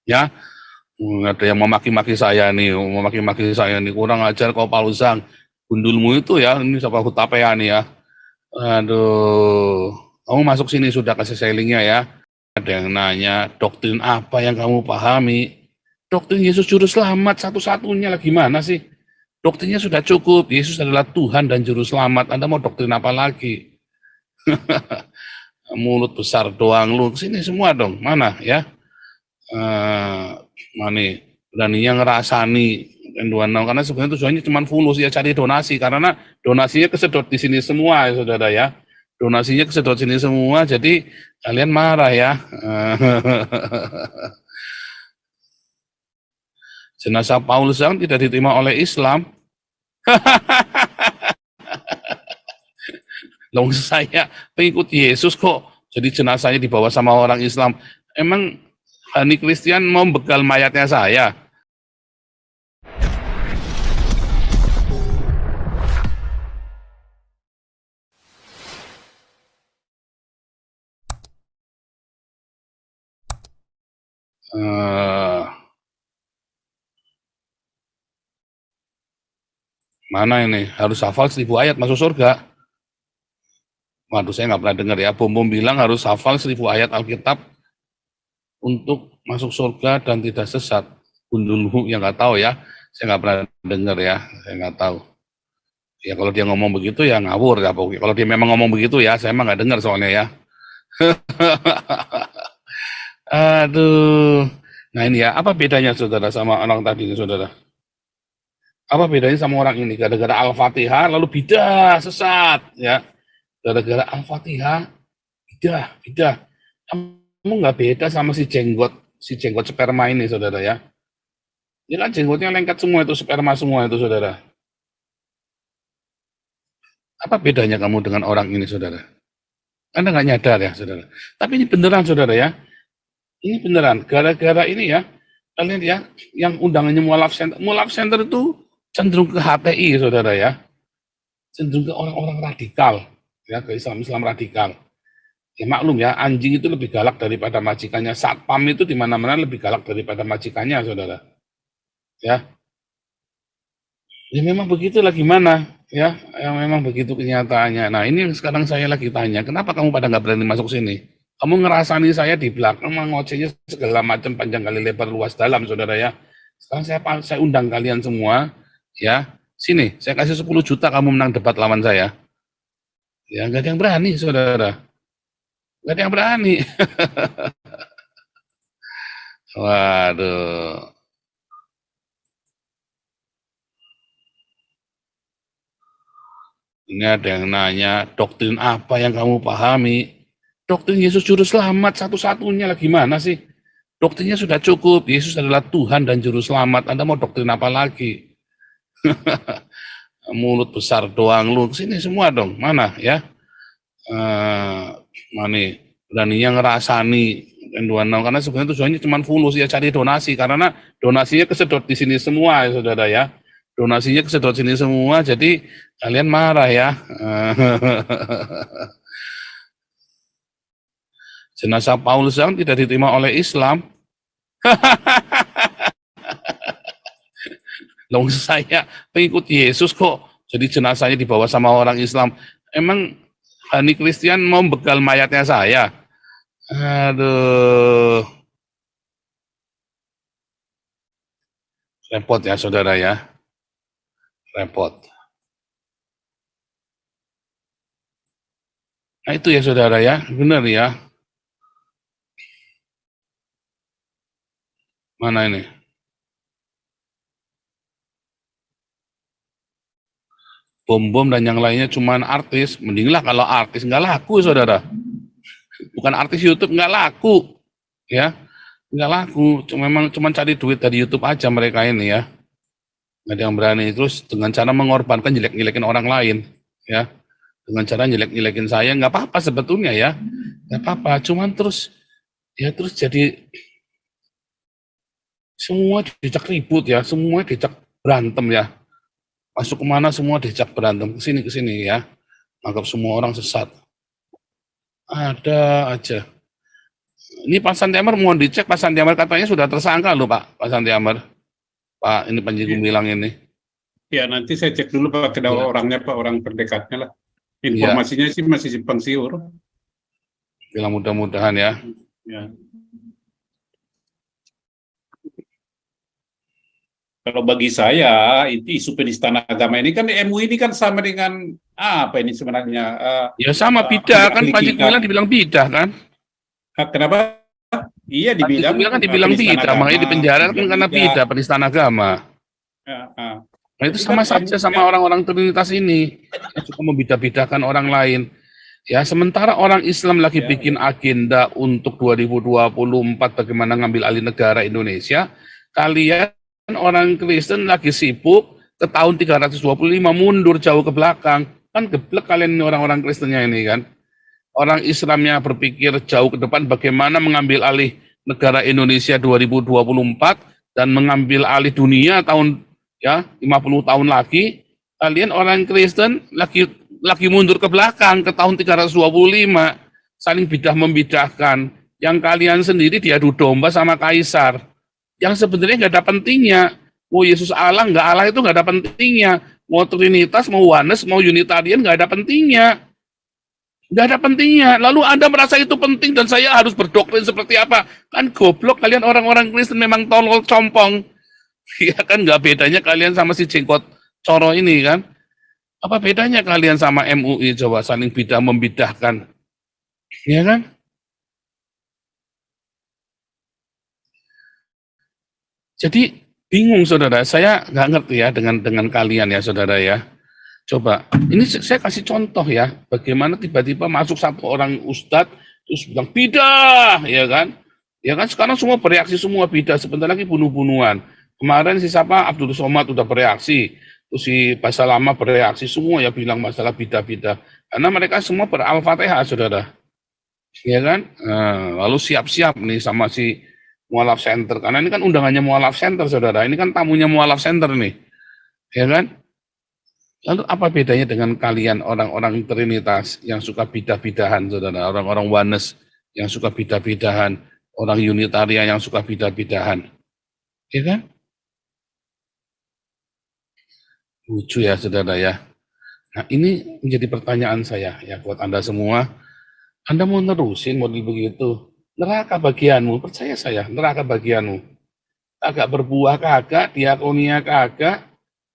ya. Ada yang memaki-maki saya nih, kurang ajar kau Paulus gundulmu itu ya, ini siapa Hutapea nih ya. Aduh, kamu masuk sini sudah kasih sellingnya ya. Ada yang nanya, doktrin apa yang kamu pahami? Doktrin Yesus Juru Selamat satu-satunya lah, gimana sih? Doktrinnya sudah cukup, Yesus adalah Tuhan dan Juru Selamat. Anda mau doktrin apa lagi? Mulut besar doang lu, sini semua dong, mana ya? Mana beraninya ngerasani N26 karena sebenarnya tujuannya cuma fulus ya, cari donasi karena donasinya kesedot di sini semua ya saudara ya, donasinya kesedot sini semua jadi kalian marah ya. Jenazah Paulus yang tidak diterima oleh Islam. Loh, saya pengikut Yesus kok jadi jenazahnya dibawa sama orang Islam. Emang Hani Christian mau begal mayatnya saya? Mana ini? Harus hafal 1000 ayat masuk surga. Waduh, saya nggak pernah dengar ya. Bom bilang harus hafal 1000 ayat Alkitab untuk masuk surga dan tidak sesat. Gundulmu yang nggak tahu ya. Saya nggak pernah dengar ya. Saya nggak tahu. Ya kalau dia ngomong begitu ya ngawur ya. Kalau dia memang ngomong begitu ya, saya emang nggak dengar soalnya ya. Aduh. Nah ini ya, apa bedanya saudara sama orang tadi ini saudara? Apa bedanya sama orang ini? Gara-gara Al-Fatihah lalu bidah, sesat ya. Gara-gara Al-Fatihah bidah. Kamu nggak beda sama si jenggot sperma ini saudara ya. Ini kan jenggotnya lengket semua itu, sperma semua itu saudara. Apa bedanya kamu dengan orang ini saudara? Anda nggak nyadar ya saudara. Tapi ini beneran saudara ya. Ini beneran. Gara-gara ini ya, kalian ya, yang undangannya Mualaf Center itu cenderung ke HTI saudara ya. Cenderung ke orang-orang radikal. Ya, ke Islam radikal. Ya maklum ya, anjing itu lebih galak daripada majikannya. Satpam itu di mana-mana lebih galak daripada majikannya saudara. Ya, ya memang begitulah gimana ya, memang begitu kenyataannya. Nah ini sekarang saya lagi tanya, kenapa kamu pada nggak berani masuk sini? Kamu ngerasani saya di belakang, ngocehnya segala macam panjang kali lebar luas dalam saudara ya. Sekarang saya undang kalian semua ya, sini saya kasih 10 juta kamu menang debat lawan saya. Ya nggak ada yang berani saudara, nggak ada yang berani. Waduh. Ini ada yang nanya, doktrin apa yang kamu pahami? Doktrin Yesus Juru Selamat satu-satunya lah, gimana sih? Doktrinnya sudah cukup, Yesus adalah Tuhan dan Juru Selamat. Anda mau doktrin apa lagi? Mulut besar doang lu, sini semua dong, mana ya? Mana beraninya ngerasani N26 karena sebenarnya tujuannya cuma fulus ya, cari donasi karena donasinya kesedot di sini semua ya saudara ya. Donasinya kesedot sini semua jadi kalian marah ya. Jenazah Paulus yang tidak diterima oleh Islam. Loh, saya pengikut Yesus kok jadi jenazahnya dibawa sama orang Islam. Emang Hani Christian mau begal mayatnya saya? Aduh, repot ya saudara ya, repot. Nah itu ya saudara ya, benar ya. Mana ini? Bom dan yang lainnya cuman artis, mendinglah kalau artis nggak laku saudara. Bukan artis YouTube nggak laku, ya nggak laku. Memang cuma cari duit dari YouTube aja mereka ini ya. Nggak ada yang berani terus dengan cara mengorbankan jelek-jelekin orang lain, ya. Dengan cara jelek-jelekin saya nggak apa-apa sebetulnya ya, nggak apa-apa. Cuman terus ya terus jadi semua dicak ribut ya, semua dicak berantem ya. Masuk kemana semua dicak berantem, ke sini ya. Anggap semua orang sesat. Ada aja. Ini Pak Santi Amar mohon dicek, Pak Santi Amar katanya sudah tersangka loh Pak Santi Amar. Pak ini Panji Ya, Gumilang ini. ya, nanti saya cek dulu Pak, ke Ya, orangnya Pak, orang terdekatnya lah. ya, Informasinya sih masih simpang siur. bilang mudah-mudahan ya. Ya. Kalau bagi saya itu isu penistaan agama ini kan MUI ini kan sama dengan apa ini sebenarnya? Ya sama bidah kan, Panji Gumilang dibilang bidah kan. Kenapa? Iya Panji dibilang Gumilang kan dibilang penistaan bidah, makanya di agama, penjara kan dibilang karena bidah, penistaan agama. Nah itu Tapi sama kan saja MUI sama kan, orang-orang Trinitas ini yang suka membidah-bidahkan orang lain. Ya, sementara orang Islam lagi ya, bikin agenda untuk 2024 bagaimana ngambil alih negara Indonesia, kalian orang Kristen lagi sibuk ke tahun 325 mundur jauh ke belakang. Kan geblek kalian ini orang-orang Kristennya ini kan. Orang Islamnya berpikir jauh ke depan bagaimana mengambil alih negara Indonesia 2024 dan mengambil alih dunia tahun ya 50 tahun lagi. Kalian orang Kristen lagi mundur ke belakang ke tahun 325, saling bidah membidahkan. Yang kalian sendiri diadu domba sama kaisar. Yang sebenarnya nggak ada pentingnya. Mau Yesus Allah, nggak Allah itu nggak ada pentingnya. Mau Trinitas, mau Oneness, mau Unitarian nggak ada pentingnya. Nggak ada pentingnya. Lalu Anda merasa itu penting dan saya harus berdoktrin seperti apa? Kan goblok kalian orang-orang Kristen memang tolol compong. Ya kan nggak bedanya kalian sama si jenggot coro ini kan. Apa bedanya kalian sama MUI coba saling bidah membidahkan. Ya kan? Jadi bingung saudara, saya nggak ngerti ya dengan kalian ya saudara ya. Coba, ini saya kasih contoh ya, bagaimana tiba-tiba masuk satu orang ustadz, terus bilang bidah, ya kan? Ya kan sekarang semua bereaksi semua bidah, sebentar lagi bunuh-bunuhan. Kemarin si siapa, Abdul Somad udah bereaksi, terus si Basalama bereaksi, semua ya bilang masalah bidah-bidah. Karena mereka semua ber-Al-Fatihah, saudara. Ya kan? Nah, lalu siap-siap nih sama si Mualaf Center, karena ini kan undangannya Mualaf Center, saudara. Ini kan tamunya Mualaf Center nih, ya kan? Lalu apa bedanya dengan kalian orang-orang Trinitas yang suka bidah-bidahan, saudara? Orang-orang Oneness yang suka bidah-bidahan, orang Unitarian yang suka bidah-bidahan, ya kan? Lucu ya, saudara ya. Nah ini menjadi pertanyaan saya ya buat Anda semua. Anda mau nerusin model begitu? Neraka bagianmu, percaya saya, neraka bagianmu. Agak berbuah kagak, diakonia kagak,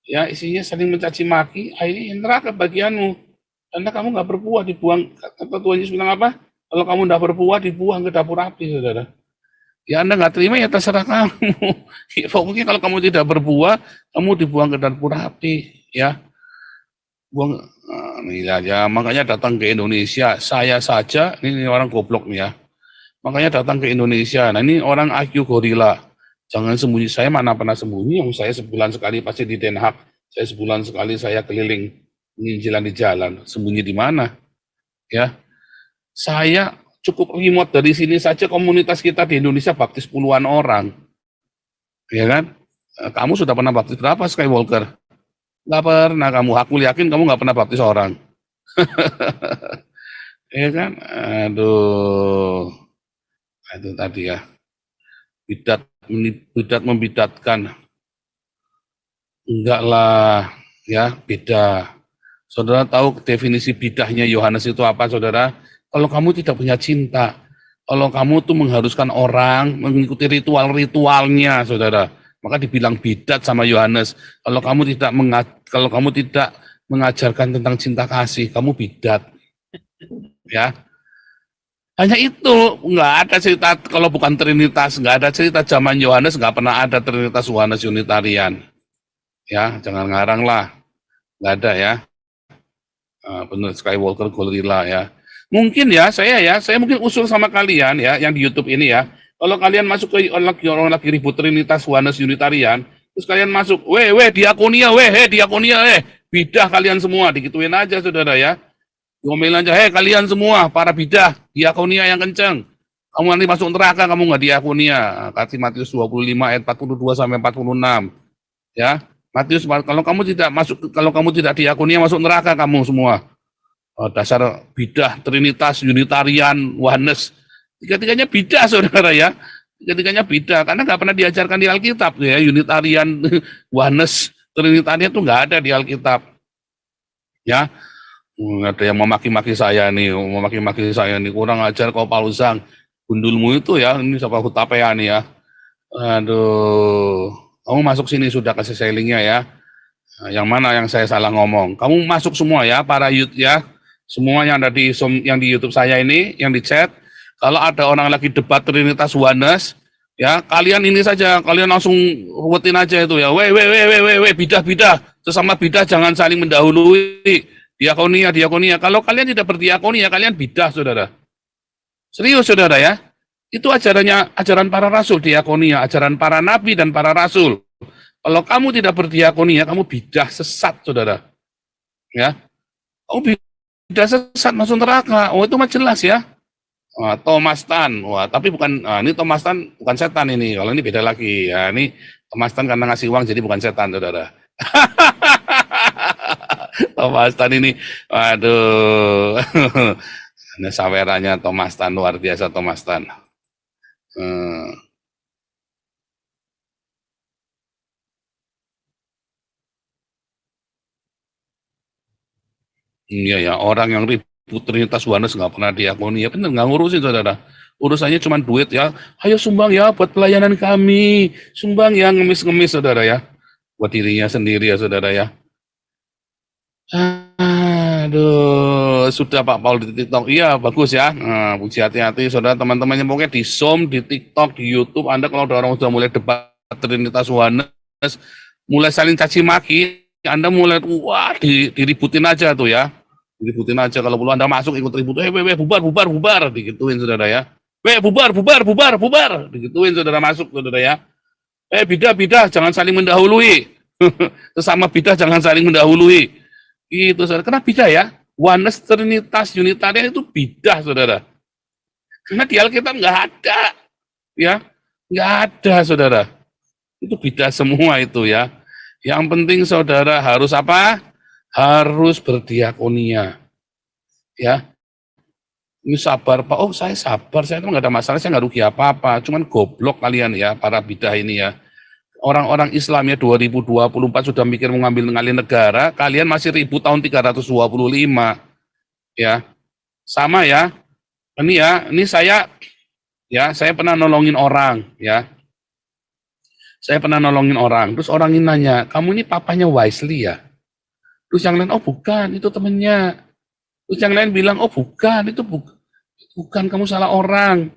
ya isinya saling mencaci maki, ini neraka bagianmu. Karena kamu nggak berbuah, dibuang, kata Tuhan Yesus bilang apa? Kalau kamu nggak berbuah, dibuang ke dapur api, saudara. Ya Anda nggak terima, ya terserah kamu. Ya, pokoknya kalau kamu tidak berbuah, kamu dibuang ke dapur api, ya. Buang, ini aja, makanya datang ke Indonesia, saya saja, ini orang goblok nih ya. Makanya datang ke Indonesia, nah ini orang IQ gorila. Jangan sembunyi, saya mana pernah sembunyi, yang saya sebulan sekali pasti di Den Haag, saya sebulan sekali saya keliling nginjilan di jalan, sembunyi di mana? Ya, saya cukup remote dari sini saja komunitas kita di Indonesia baptis puluhan orang, ya kan? Kamu sudah pernah baptis berapa Skywalker? Nggak pernah kamu, aku yakin kamu nggak pernah baptis orang, ya kan? Aduh, itu tadi ya, bidat, bidat membidatkan. Enggak lah, ya beda. Saudara tahu definisi bidahnya Yohanes itu apa, saudara? Kalau kamu tidak punya cinta, kalau kamu tuh mengharuskan orang mengikuti ritual-ritualnya, saudara, maka dibilang bidat sama Yohanes. Kalau kamu tidak mengajarkan tentang cinta kasih, kamu bidat, ya. Hanya itu, nggak ada cerita kalau bukan Trinitas, nggak ada cerita zaman Yohanes, nggak pernah ada Trinitas Yohanes Unitarian. Ya, jangan ngarang lah, nggak ada ya. Bener Skywalker gorila ya. Mungkin ya, saya mungkin usul sama kalian ya, yang di YouTube ini ya. Kalau kalian masuk ke orang lagi ribut Trinitas Oneness Unitarian, terus kalian masuk, diakonia, diakonia, bidah kalian semua, digituin aja saudara ya. Ngomelin aja, kalian semua para bidah, diakonia yang kenceng. Kamu nanti masuk neraka, kamu nggak diakonia. Kata Matius 25 ayat 42 sampai 46. Ya, Matius, kalau kamu tidak diakonia masuk neraka kamu semua. Dasar bidah, Trinitas, Unitarian, Oneness, Tiga-tiganya bidah, saudara ya. Tiga-tiganya bidah, karena nggak pernah diajarkan di Alkitab ya. Unitarian, Oneness, Trinitarian itu nggak ada di Alkitab. Ya, ada yang memaki-maki saya nih, kurang ajar kau Paulus gundulmu itu ya, ini siapa Hutapea nih ya. Aduh, kamu masuk sini sudah kasih saya linknya ya. Nah, yang mana yang saya salah ngomong? Kamu masuk semua ya, para youth ya. Semua yang ada di yang di YouTube saya ini, yang di chat. Kalau ada orang lagi debat Trinitas Oneness, ya kalian ini saja, kalian langsung ruwetin aja itu ya. Bidah, sesama bidah jangan saling mendahului. Diakonia. Kalau kalian tidak berdiakonia, kalian bidah, saudara. Serius, saudara ya. Itu ajaran para rasul, diakonia, ajaran para nabi dan para rasul. Kalau kamu tidak berdiakonia, kamu bidah sesat, saudara. Ya, kamu bidah sesat masuk neraka. Oh, itu mah jelas ya. Thomas Tan, wah tapi bukan, ini Thomas Tan bukan setan ini, kalau ini beda lagi. Ya, ini Thomas Tan karena ngasih uang jadi bukan setan, saudara. Thomas Tan ini, aduh, ini sawerannya Thomas Tan luar biasa Thomas Tan. Iya ya, orang yang ribut Trinitas Oneness nggak pernah diakoni, ya bener nggak ngurusin, saudara. Urusannya cuma duit ya, ayo sumbang ya buat pelayanan kami, sumbang ya, ngemis-ngemis, saudara ya, buat dirinya sendiri ya, saudara ya. Aduh, sudah Pak Paul di TikTok, iya bagus ya, puji hati-hati, saudara, teman-temannya pokoknya di Zoom, di TikTok, di YouTube, Anda kalau ada orang sudah mulai debat Trinitas Oneness, mulai saling caci maki, Anda mulai, wah, diributin aja tuh ya. Diributin aja, kalau perlu Anda masuk ikut ribut, bubar, digituin, saudara ya. Bubar, digituin, saudara, masuk, saudara ya. Bidah, jangan saling mendahului. Sesama bidah jangan saling mendahului. Gitu, saudara. Kenapa bidah ya? Oneness, Trinitas, Unitarian itu bidah, saudara. Karena di Alkitab nggak ada. Ya, nggak ada, saudara. Itu bidah semua itu ya. Yang penting saudara harus apa? Harus berdiakonia. Ya. Ini sabar, Pak. Oh, saya sabar. Saya itu nggak ada masalah. Saya nggak rugi apa-apa. Cuman goblok kalian ya, para bidah ini ya. Orang-orang Islam ya 2024 sudah mikir mengambil ngalih negara. Kalian masih ribut tahun 325. Ya. Sama ya. Ini saya pernah nolongin orang ya. Saya pernah nolongin orang, terus orang ini nanya, kamu ini papanya Wesley ya? Terus yang lain, oh bukan, itu temennya. Terus yang lain bilang, oh bukan, itu bukan, kamu salah orang.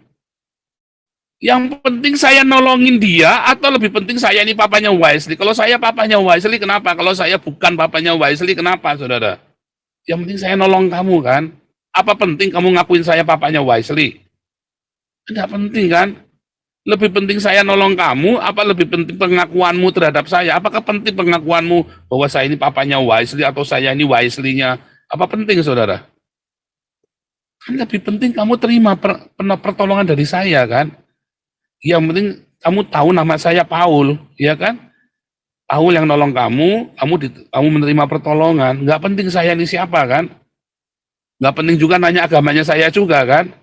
Yang penting saya nolongin dia, atau lebih penting saya ini papanya Wesley. Kalau saya papanya Wesley, kenapa? Kalau saya bukan papanya Wesley, kenapa, saudara? Yang penting saya nolong kamu kan? Apa penting kamu ngakuin saya papanya Wesley? Tidak penting kan? Lebih penting saya nolong kamu, apa lebih penting pengakuanmu terhadap saya? Apakah penting pengakuanmu bahwa saya ini papanya Wesley atau saya ini Wesley-nya? Apa penting, saudara? Kan lebih penting kamu terima pertolongan dari saya, kan? Yang penting kamu tahu nama saya Paul, ya kan? Paul yang nolong kamu menerima pertolongan. Nggak penting saya ini siapa, kan? Nggak penting juga nanya agamanya saya juga, kan?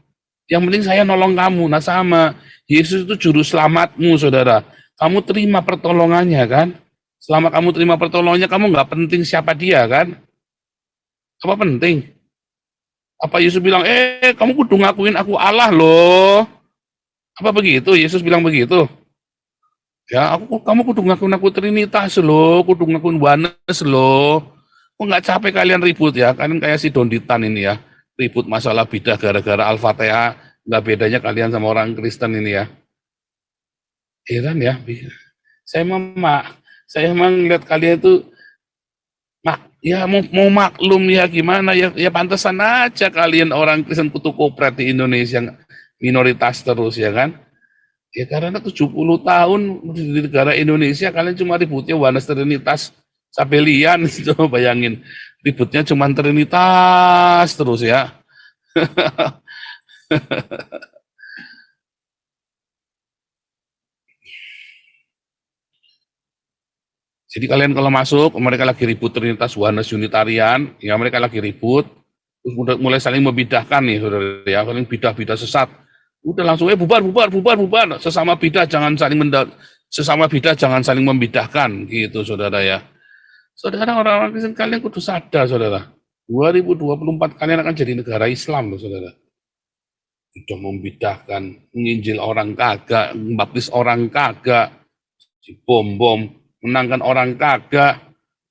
Yang penting saya nolong kamu. Nah sama, Yesus itu juru selamatmu, saudara. Kamu terima pertolongannya, kan? Selama kamu terima pertolongannya, kamu nggak penting siapa dia, kan? Apa penting? Apa Yesus bilang, kamu kudu ngakuin aku Allah loh. Apa begitu? Yesus bilang begitu. Ya, kamu kudu ngakuin aku Trinitas loh, kudu ngakuin Oneness loh. Kok nggak capek kalian ribut ya? Kalian kayak si Donditan ini ya. Ribut masalah bidah gara-gara Al-Fatihah, nggak bedanya kalian sama orang Kristen ini ya. Heran ya, saya memang lihat kalian itu mau maklum ya gimana ya pantesan aja kalian orang Kristen kutu kopret di Indonesia minoritas terus ya kan. Ya karena 70 tahun di negara Indonesia kalian cuma ributnya Oneness Trinitas Sabelian, coba bayangin. Ributnya cuma Trinitas terus ya. Jadi kalian kalau masuk, mereka lagi ribut Trinitas Oneness Unitarian, ya mereka lagi ribut, terus mulai saling membidahkan nih, saudara ya, saling bidah-bidah sesat. Udah langsung bubar, bubar, bubar, bubar. Sesama bidah jangan saling membidahkan gitu, saudara ya. Saudara, orang-orang Kristen kalian kudu sadar, saudara. 2024 kalian akan jadi negara Islam, loh, saudara. Sudah membidahkan, menginjil orang kagak, membaptis orang kagak, si bom-bom menangkan orang kagak,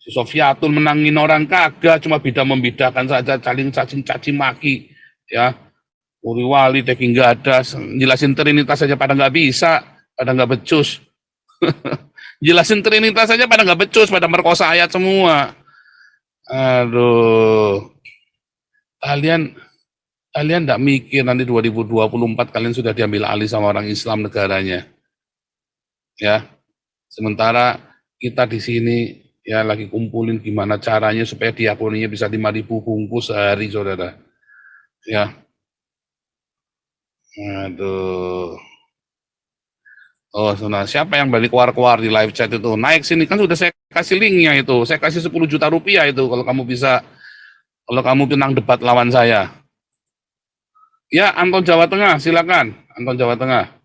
si Sofiatul menangin orang kagak, cuma beda membidahkan saja, saling caci maki, ya. Uri wali teking nggak ada, jelasin Trinitas saja pada nggak bisa, pada nggak becus. Jelasin Trinitas saja pada nggak becus, pada merkosa ayat semua. Aduh, kalian nggak mikir nanti 2024 kalian sudah diambil alih sama orang Islam negaranya, ya. Sementara kita di sini ya lagi kumpulin gimana caranya supaya diakoninya bisa 5.000 bungkus sehari, saudara. Ya, aduh. Oh, saudara, siapa yang balik keluar di live chat itu? Naik sini, kan sudah saya kasih linknya itu. Saya kasih 10 juta rupiah itu kalau kamu menang debat lawan saya. Ya, Anton Jawa Tengah, silakan. Anton Jawa Tengah.